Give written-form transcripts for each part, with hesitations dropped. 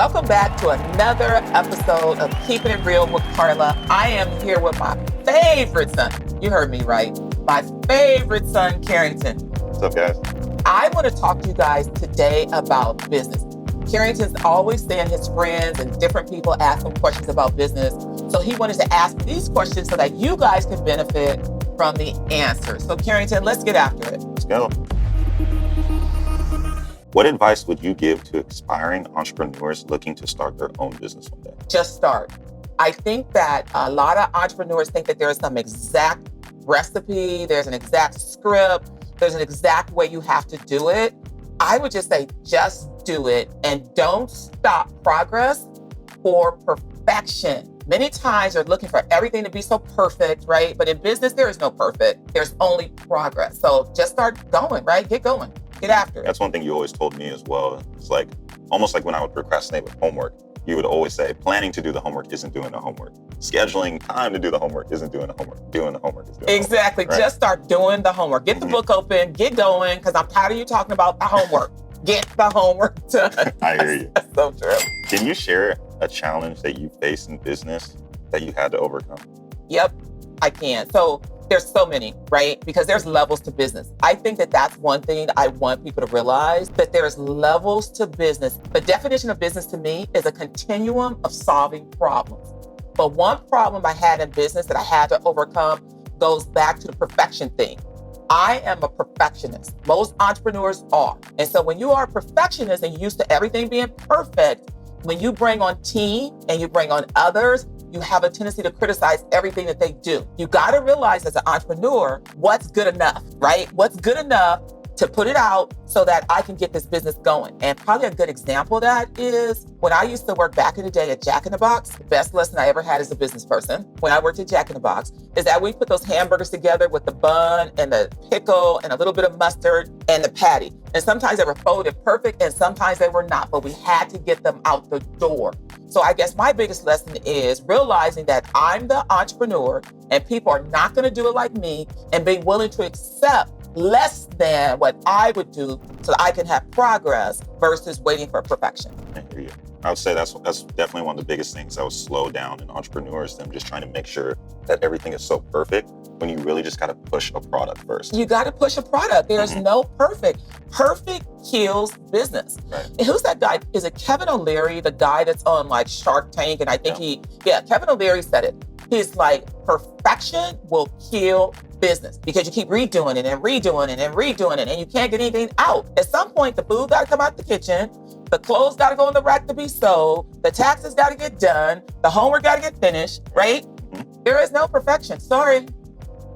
Welcome back to another episode of Keeping It Real with Karla. I am here with my favorite son. You heard me right. My favorite son, Karrington. What's up, guys? I want to talk to you guys today about business. Karrington's always saying his friends and different people ask him questions about business. So he wanted to ask these questions so that you guys can benefit from the answers. So Karrington, let's get after it. Let's go. What advice would you give to aspiring entrepreneurs looking to start their own business one day? Just start. I think that a lot of entrepreneurs think that there is some exact recipe, there's an exact script, there's an exact way you have to do it. I would just say, just do it and don't stop progress for perfection. Many times you're looking for everything to be so perfect, right? But in business, there is no perfect. There's only progress. So just start going, right? Get going. Get after it. That's one thing you always told me as well. It's like almost like when I would procrastinate with homework, you would always say, planning to do the homework isn't doing the homework. Scheduling time to do the homework isn't doing the homework. Doing the homework is doing the homework. Exactly. Right? Just start doing the homework. Get the book open, get going, because I'm tired of you talking about the homework. Get the homework done. I hear you. That's so true. Can you share a challenge that you faced in business that you had to overcome? Yep, I can. So there's so many, right? Because there's levels to business. I think that that's one thing I want people to realize, that there's levels to business. The definition of business to me is a continuum of solving problems. But one problem I had in business that I had to overcome goes back to the perfection thing. I am a perfectionist. Most entrepreneurs are. And so when you are a perfectionist and you're used to everything being perfect, when you bring on team and you bring on others, you have a tendency to criticize everything that they do. You got to realize as an entrepreneur, what's good enough, right? What's good enough to put it out so that I can get this business going. And probably a good example of that is when I used to work back in the day at Jack in the Box, the best lesson I ever had as a business person when I worked at Jack in the Box is that we put those hamburgers together with the bun and the pickle and a little bit of mustard and the patty. And sometimes they were folded perfect and sometimes they were not, but we had to get them out the door. So I guess my biggest lesson is realizing that I'm the entrepreneur and people are not going to do it like me, and being willing to accept less than what I would do so that I can have progress versus waiting for perfection. I hear you. I would say that's definitely one of the biggest things that would slow down in entrepreneurs, them just trying to make sure that everything is so perfect when you really just got to push a product first. You got to push a product. There's no perfect. Perfect kills business. Right. And who's that guy? Is it Kevin O'Leary, the guy that's on like Shark Tank? And I think Kevin O'Leary said it. He's like, perfection will kill business because you keep redoing it and redoing it and redoing it and you can't get anything out. At some point, the food got to come out the kitchen, the clothes got to go in the rack to be sold, the taxes got to get done, the homework got to get finished, right? Mm-hmm. There is no perfection. Sorry.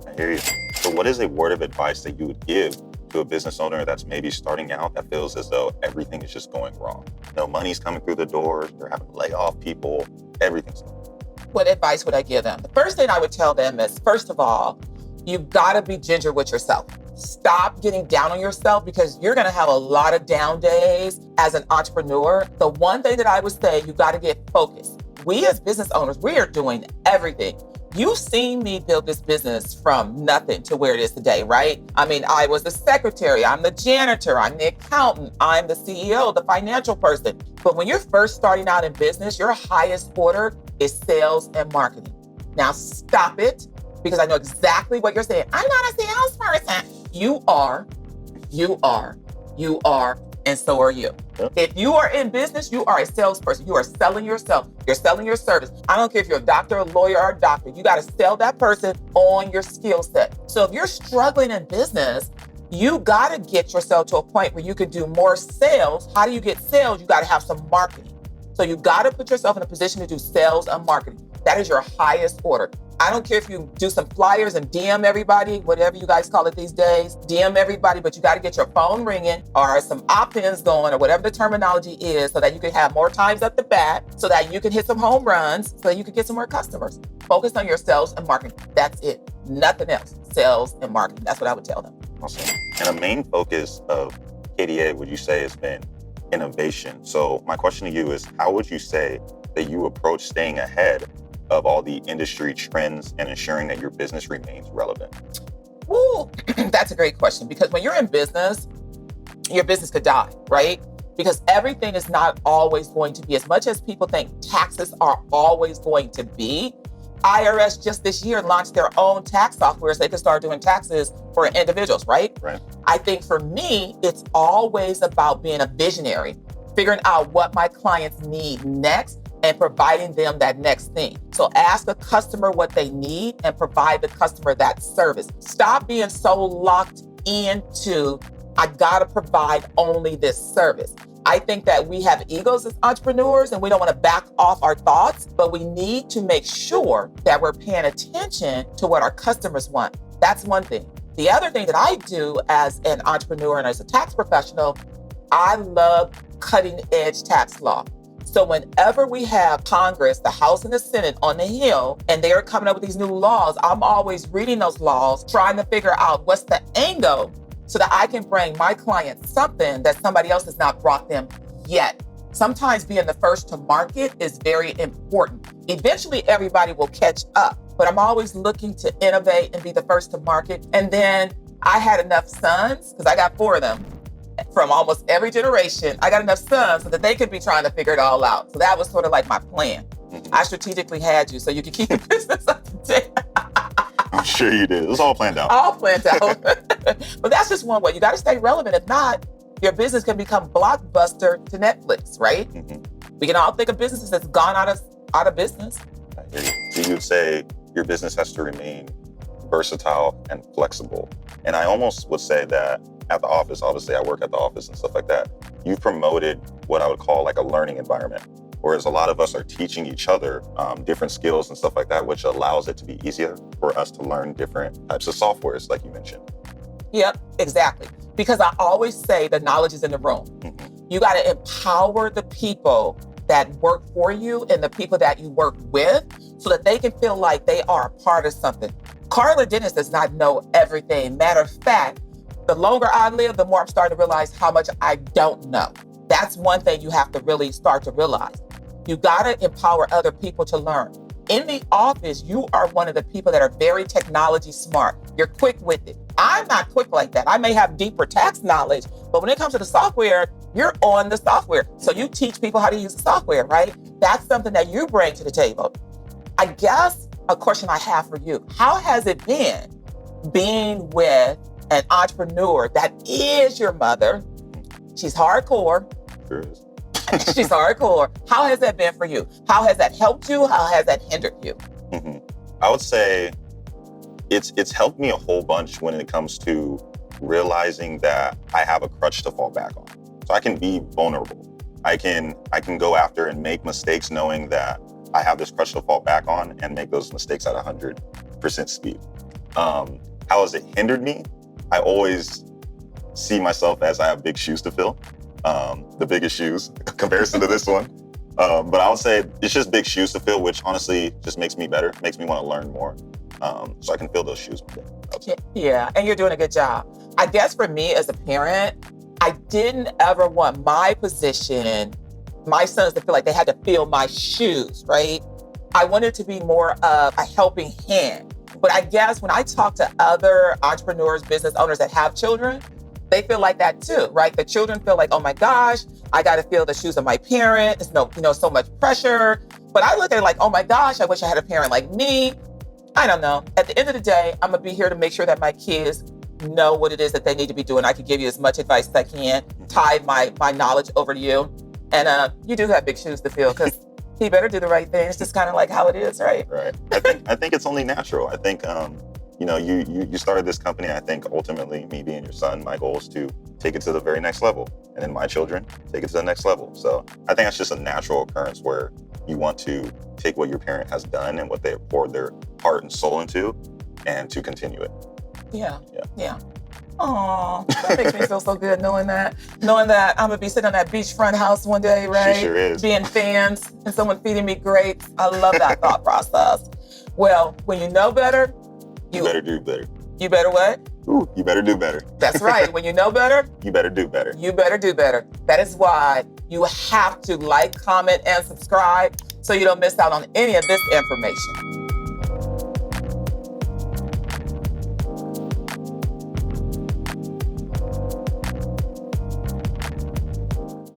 I hear you. So what is a word of advice that you would give to a business owner that's maybe starting out that feels as though everything is just going wrong? No money's coming through the doors, they're having to lay off people, everything's going wrong. What advice would I give them? The first thing I would tell them is, first of all, you've got to be ginger with yourself. Stop getting down on yourself because you're going to have a lot of down days as an entrepreneur. The one thing that I would say, you got to get focused. We as business owners, we are doing everything. You've seen me build this business from nothing to where it is today, right? I mean, I was the secretary, I'm the janitor, I'm the accountant, I'm the CEO, the financial person. But when you're first starting out in business, your highest order is sales and marketing. Now stop it, because I know exactly what you're saying. I'm not a salesperson. You are, and so are you. Yep. If you are in business, you are a salesperson. You are selling yourself. You're selling your service. I don't care if you're a doctor, a lawyer, or a doctor. You got to sell that person on your skill set. So if you're struggling in business, you got to get yourself to a point where you can do more sales. How do you get sales? You got to have some marketing. So you got to put yourself in a position to do sales and marketing. That is your highest order. I don't care if you do some flyers and DM everybody, whatever you guys call it these days, DM everybody, but you got to get your phone ringing or some opt-ins going or whatever the terminology is so that you can have more times at the bat, so that you can hit some home runs, so that you can get some more customers. Focus on your sales and marketing. That's it. Nothing else. Sales and marketing. That's what I would tell them. Awesome. And a main focus of KDA, would you say, has been innovation. So my question to you is, how would you say that you approach staying ahead of all the industry trends and ensuring that your business remains relevant? Ooh, that's a great question, because when you're in business, your business could die, right? because everything is not always going to be, as much as people think taxes are always going to be. IRS just this year launched their own tax software so they can start doing taxes for individuals, right? Right. I think for me, it's always about being a visionary, figuring out what my clients need next and providing them that next thing. So ask the customer what they need and provide the customer that service. Stop being so locked into, I gotta provide only this service. I think that we have egos as entrepreneurs and we don't want to back off our thoughts, but we need to make sure that we're paying attention to what our customers want. That's one thing. The other thing that I do as an entrepreneur and as a tax professional, I love cutting edge tax law. So whenever we have Congress, the House and the Senate on the Hill, and they're coming up with these new laws, I'm always reading those laws, trying to figure out what's the angle so that I can bring my clients something that somebody else has not brought them yet. Sometimes being the first to market is very important. Eventually, everybody will catch up, but I'm always looking to innovate and be the first to market. And then I had enough sons, because I got 4 of them, from almost every generation. I got enough sons so that they could be trying to figure it all out. So that was sort of like my plan. I strategically had you so you could keep the business up to date. I'm sure you did. It was all planned out. All planned out. But that's just one way. You got to stay relevant. If not, your business can become blockbuster to Netflix, right? We can all think of businesses that's gone out of business. I hear you. So you'd say your business has to remain versatile and flexible. And I almost would say that at the office, obviously I work at the office and stuff like that, you've promoted what I would call like a learning environment. Whereas a lot of us are teaching each other different skills and stuff like that, which allows it to be easier for us to learn different types of softwares, like you mentioned. Yep, exactly. Because I always say the knowledge is in the room. You got to empower the people that work for you and the people that you work with so that they can feel like they are a part of something. Karrington Dennis does not know everything. Matter of fact, the longer I live, the more I'm starting to realize how much I don't know. That's one thing you have to really start to realize. You got to empower other people to learn. In the office, you are one of the people that are very technology smart. You're quick-witted. I'm not quick like that. I may have deeper tax knowledge, but when it comes to the software, you're on the software. So you teach people how to use the software, right? That's something that you bring to the table. I guess a question I have for you, how has it been being with an entrepreneur that is your mother? She's hardcore. Sure is. She's hardcore. How has that been for you? How has that helped you? How has that hindered you? I would say it's helped me a whole bunch when it comes to realizing that I have a crutch to fall back on. So I can be vulnerable. I can go after and make mistakes knowing that I have this crutch to fall back on and make those mistakes at 100% speed. How has it hindered me? I always see myself as I have big shoes to fill. The biggest shoes comparison to this one. But I would say it's just big shoes to fill, which honestly just makes me better, makes me want to learn more. So I can fill those shoes one day. Yeah, and you're doing a good job. I guess for me as a parent, I didn't ever want my position, my sons to feel like they had to fill my shoes, right? I wanted to be more of a helping hand. But I guess when I talk to other entrepreneurs, business owners that have children, they feel like that too, right? The children feel like, oh my gosh, I got to fill the shoes of my parent. It's so much pressure. But I look at it like, oh my gosh, I wish I had a parent like me. I don't know. At the end of the day, I'm going to be here to make sure that my kids know what it is that they need to be doing. I can give you as much advice as I can, tie my knowledge over to you. And you do have big shoes to fill because he better do the right thing. It's just kind of like how it is, right? Right. I think it's only natural. I think, you started this company. I think ultimately me being your son, my goal is to take it to the very next level. And then my children take it to the next level. So I think that's just a natural occurrence where you want to take what your parent has done and what they have poured their heart and soul into and to continue it. Yeah. Oh, that makes me feel so good knowing that I'm gonna be sitting on that beachfront house one day, right? She sure is. Being fans and someone feeding me grapes. I love that thought process. Well, when you know better, you better do better. You better what? Ooh, you better do better. That's right. When you know better, you better do better. You better do better. That is why you have to like, comment, and subscribe so you don't miss out on any of this information.